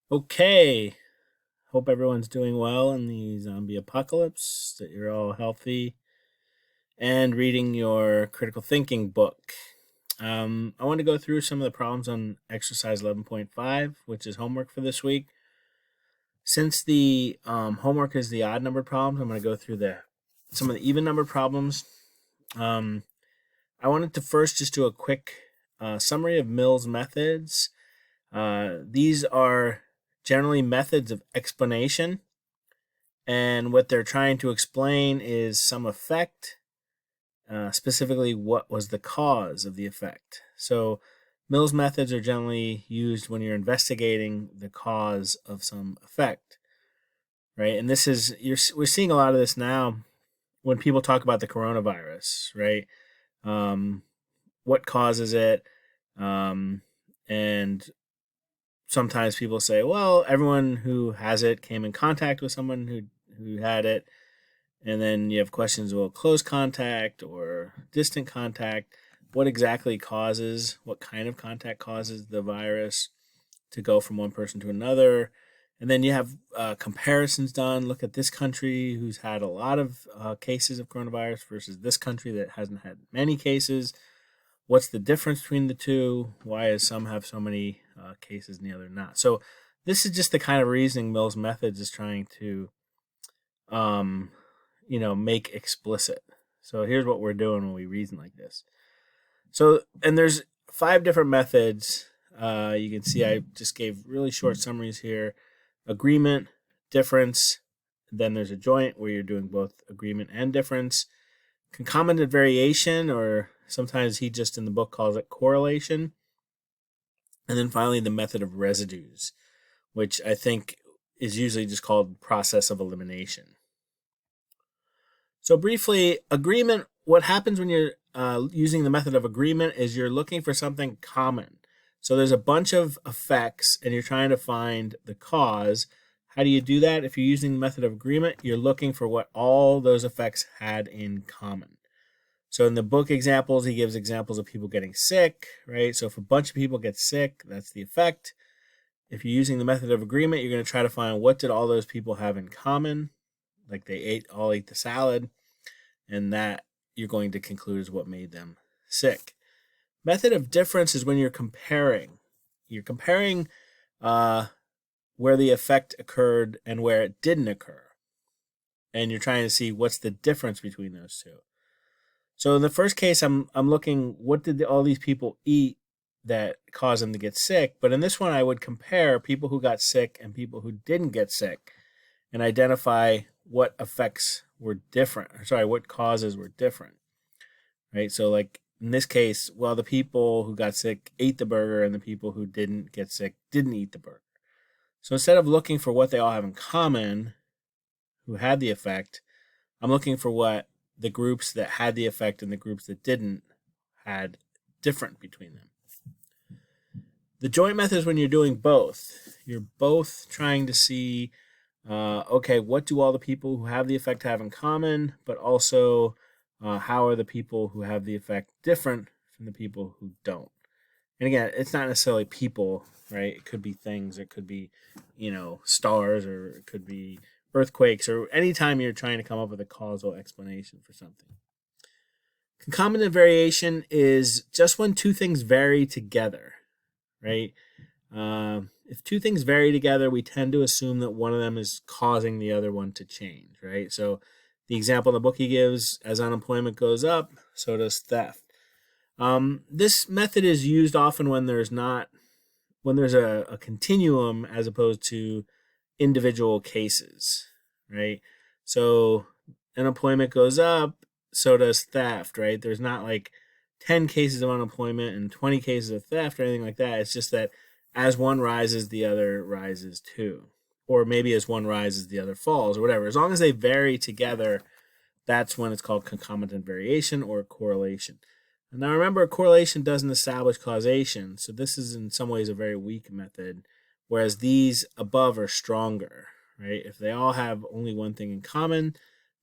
Okay, hope everyone's doing well in the zombie apocalypse, that you're all healthy and reading your critical thinking book. I want to go through some of the problems on exercise 11.5, which is homework for this week. Since the homework is the odd numbered problems, I'm going to go through some of the even numbered problems. Um, I wanted to first just do a quick summary of Mill's methods. These are generally methods of explanation, and what they're trying to explain is some effect, specifically what was the cause of the effect. So Mill's methods are generally used when you're investigating the cause of some effect, right? And we're seeing a lot of this now when people talk about the coronavirus, right? Um, what causes it? And sometimes people say, well, everyone who has it came in contact with someone who had it. And then you have questions, well, close contact or distant contact. What kind of contact causes the virus to go from one person to another? And then you have comparisons done. Look at this country who's had a lot of cases of coronavirus versus this country that hasn't had many cases. What's the difference between the two? Why does some have so many cases and the other not? So this is just the kind of reasoning Mill's methods is trying to um, make explicit. So here's what we're doing when we reason like this. So, and there's 5 different methods. You can see I just gave really short summaries here. Agreement, difference, then there's a joint where you're doing both agreement and difference. Concomitant variation, or sometimes he just in the book calls it correlation. And then finally the method of residues, which I think is usually just called process of elimination. So briefly, agreement, what happens when you're using the method of agreement is you're looking for something common. So there's a bunch of effects and you're trying to find the cause. How do you do that? If you're using the method of agreement, you're looking for what all those effects had in common. So in the book examples, he gives examples of people getting sick, right? So if a bunch of people get sick, that's the effect. If you're using the method of agreement, you're going to try to find what did all those people have in common, like they all ate the salad, and that you're going to conclude is what made them sick. Method of difference is when you're comparing. You're comparing where the effect occurred and where it didn't occur. And you're trying to see what's the difference between those two. So in the first case, I'm looking, what did all these people eat that caused them to get sick? But in this one, I would compare people who got sick and people who didn't get sick and identify what effects were different. What causes were different, right? So like in this case, well, the people who got sick ate the burger and the people who didn't get sick didn't eat the burger. So instead of looking for what they all have in common who had the effect, I'm looking for what the groups that had the effect and the groups that didn't had different between them. The joint method is when you're doing both. You're both trying to see, okay, what do all the people who have the effect have in common, but also how are the people who have the effect different from the people who don't? And again, it's not necessarily people, right? It could be things, it could be, stars, or it could be earthquakes, or anytime you're trying to come up with a causal explanation for something. Concomitant variation is just when two things vary together, right? If two things vary together, we tend to assume that one of them is causing the other one to change, right? So the example in the book he gives, as unemployment goes up, so does theft. This method is used often when there's a continuum as opposed to individual cases, right? So unemployment goes up, so does theft, right? There's not like 10 cases of unemployment and 20 cases of theft or anything like that. It's just that as one rises, the other rises too. Or maybe as one rises, the other falls, or whatever. As long as they vary together, that's when it's called concomitant variation or correlation. And now remember, correlation doesn't establish causation, so this is in some ways a very weak method, whereas these above are stronger, right? If they all have only one thing in common,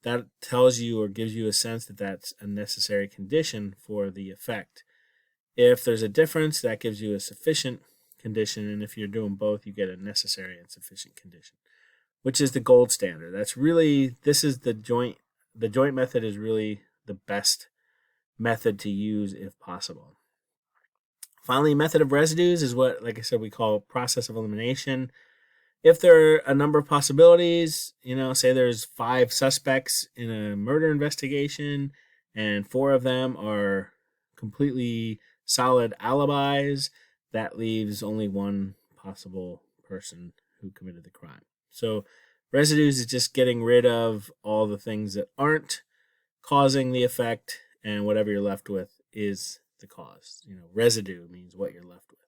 that tells you or gives you a sense that that's a necessary condition for the effect. If there's a difference, that gives you a sufficient condition, and if you're doing both, you get a necessary and sufficient condition, which is the gold standard. This is the joint method is really the best method to use if possible. Finally, method of residues is what, like I said, we call process of elimination. If there are a number of possibilities, say there's 5 suspects in a murder investigation and 4 of them are completely solid alibis, that leaves only one possible person who committed the crime. So residues is just getting rid of all the things that aren't causing the effect, and whatever you're left with is the cause. Residue means what you're left with.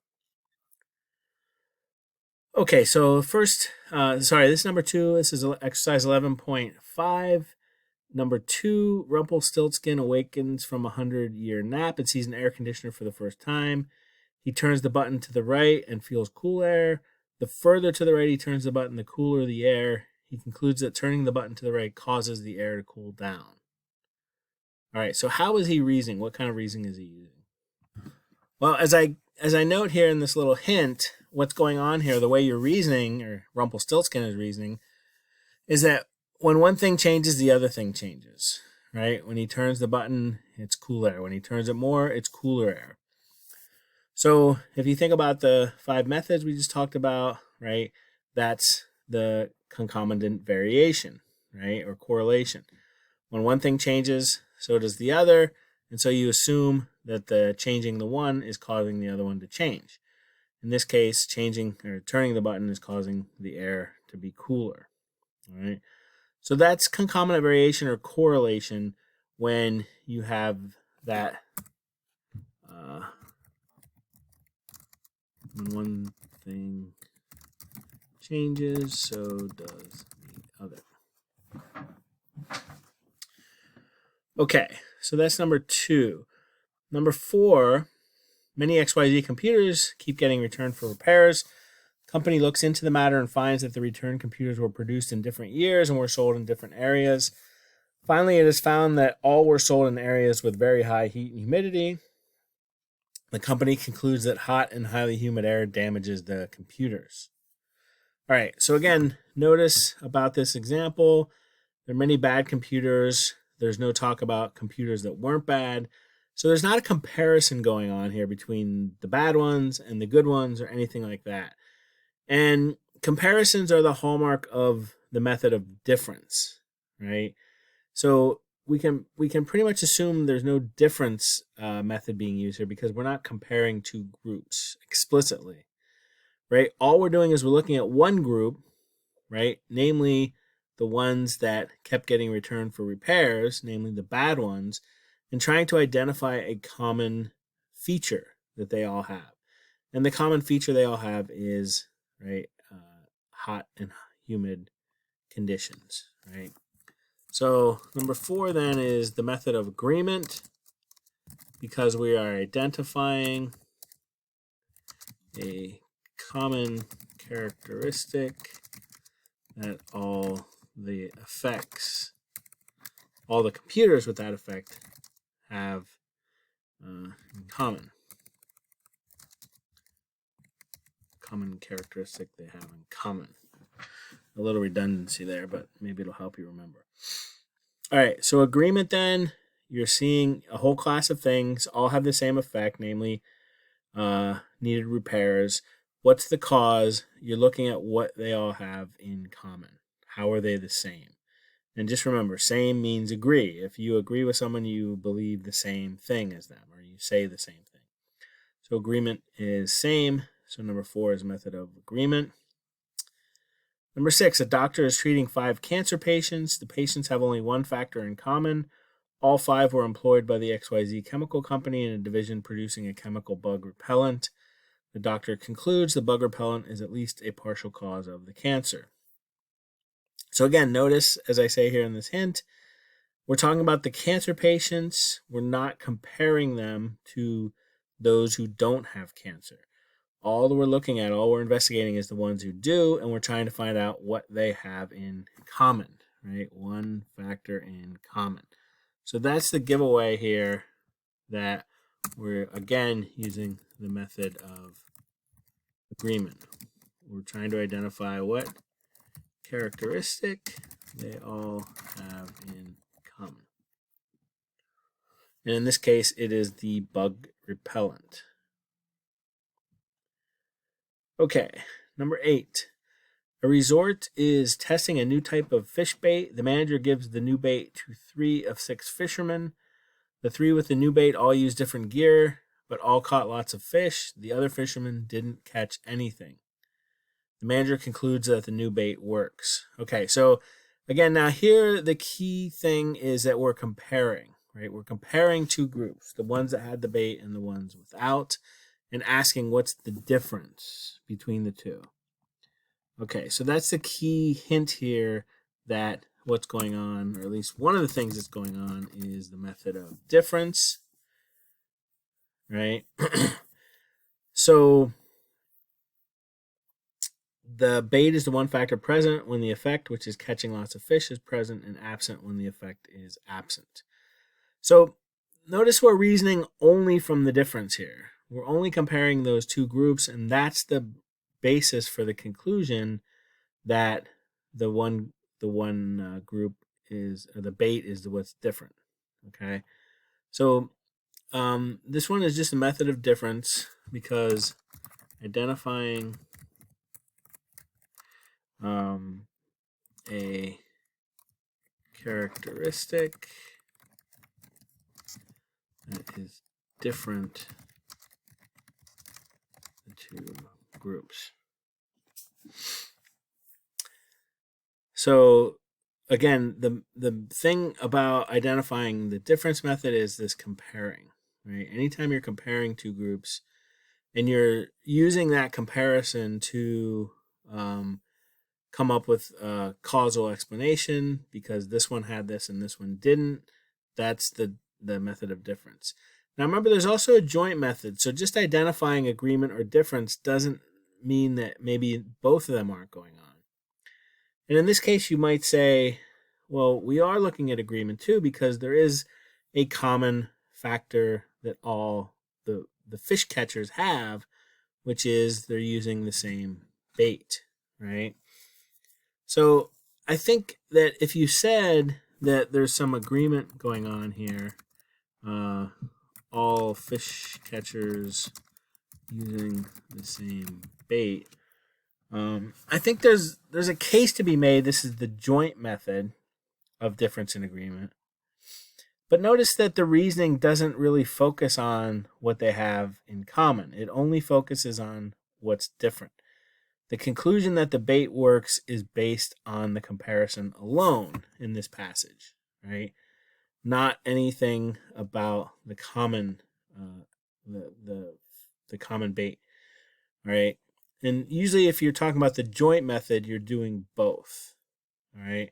Okay, so first, this is number 2. This is exercise 11.5. Number 2, Rumpelstiltskin awakens from a 100-year nap and sees an air conditioner for the first time. He turns the button to the right and feels cool air. The further to the right he turns the button, the cooler the air. He concludes that turning the button to the right causes the air to cool down. All right, so how is he reasoning? What kind of reasoning is he using? Well, as I note here in this little hint, what's going on here, the way you're reasoning, or Rumpelstiltskin is reasoning, is that when one thing changes, the other thing changes, right? When he turns the button, it's cool air. When he turns it more, it's cooler air. So if you think about the 5 methods we just talked about, right, that's the concomitant variation, right, or correlation. When one thing changes, so does the other, and so you assume that the changing the one is causing the other one to change. In this case, changing or turning the button is causing the air to be cooler. All right. So that's concomitant variation or correlation when you have that when one thing changes, so does the other. Okay, so that's number 2. Number 4, many XYZ computers keep getting returned for repairs. Company looks into the matter and finds that the returned computers were produced in different years and were sold in different areas. Finally, it is found that all were sold in areas with very high heat and humidity. The company concludes that hot and highly humid air damages the computers. All right, so again, notice about this example, there are many bad computers. There's no talk about computers that weren't bad. So there's not a comparison going on here between the bad ones and the good ones or anything like that. And comparisons are the hallmark of the method of difference, right? So we can pretty much assume there's no difference method being used here because we're not comparing 2 groups explicitly, right? All we're doing is we're looking at one group, right? Namely, the ones that kept getting returned for repairs, namely the bad ones, and trying to identify a common feature that they all have. And the common feature they all have is, right, hot and humid conditions, right? So number 4 then is the method of agreement, because we are identifying a common characteristic that all the computers with that effect have in common. Common characteristic they have in common. A little redundancy there, but maybe it'll help you remember. All right, so agreement then, you're seeing a whole class of things, all have the same effect, namely needed repairs. What's the cause? You're looking at what they all have in common. How are they the same? And just remember, same means agree. If you agree with someone, you believe the same thing as them, or you say the same thing. So agreement is same. So number 4 is method of agreement. Number 6, a doctor is treating 5 cancer patients. The patients have only one factor in common. All 5 were employed by the XYZ chemical company in a division producing a chemical bug repellent. The doctor concludes the bug repellent is at least a partial cause of the cancer. So again, notice, as I say here in this hint, we're talking about the cancer patients. We're not comparing them to those who don't have cancer. All that we're looking at, all we're investigating is the ones who do, and we're trying to find out what they have in common, right? One factor in common. So that's the giveaway here, that we're, again, using the method of agreement. We're trying to identify what characteristic they all have in common. And in this case, it is the bug repellent. Okay, number 8. A resort is testing a new type of fish bait. The manager gives the new bait to 3 of 6 fishermen. The 3 with the new bait all use different gear, but all caught lots of fish. The other fishermen didn't catch anything. The manager concludes that the new bait works. Okay, so again, now here the key thing is that we're comparing, right? We're comparing 2 groups, the ones that had the bait and the ones without, and asking what's the difference between the 2. Okay, so that's the key hint here that what's going on, or at least one of the things that's going on, is the method of difference, right? So the bait is the one factor present when the effect, which is catching lots of fish, is present, and absent when the effect is absent. So notice we're reasoning only from the difference here. We're only comparing those 2 groups, and that's the basis for the conclusion that the one group is, or the bait is what's different. Okay, so this one is just a method of difference because identifying a characteristic that is different the 2 groups. So again, the thing about identifying the difference method is this comparing, right? Anytime you're comparing 2 groups and you're using that comparison to come up with a causal explanation because this one had this and this one didn't, that's the method of difference. Now remember, there's also a joint method. So just identifying agreement or difference doesn't mean that maybe both of them aren't going on. And in this case, you might say, well, we are looking at agreement too because there is a common factor that all the fish catchers have, which is they're using the same bait, right? So I think that if you said that there's some agreement going on here, all fish catchers using the same bait, I think there's a case to be made. This is the joint method of difference in agreement. But notice that the reasoning doesn't really focus on what they have in common. It only focuses on what's different. The conclusion that the bait works is based on the comparison alone in this passage, right? Not anything about the common the common bait, right? And usually if you're talking about the joint method, you're doing both, all right?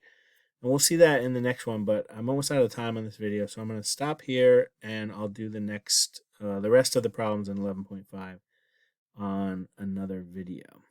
And we'll see that in the next one, but I'm almost out of time on this video, so I'm going to stop here and I'll do the rest of the problems in 11.5 on another video.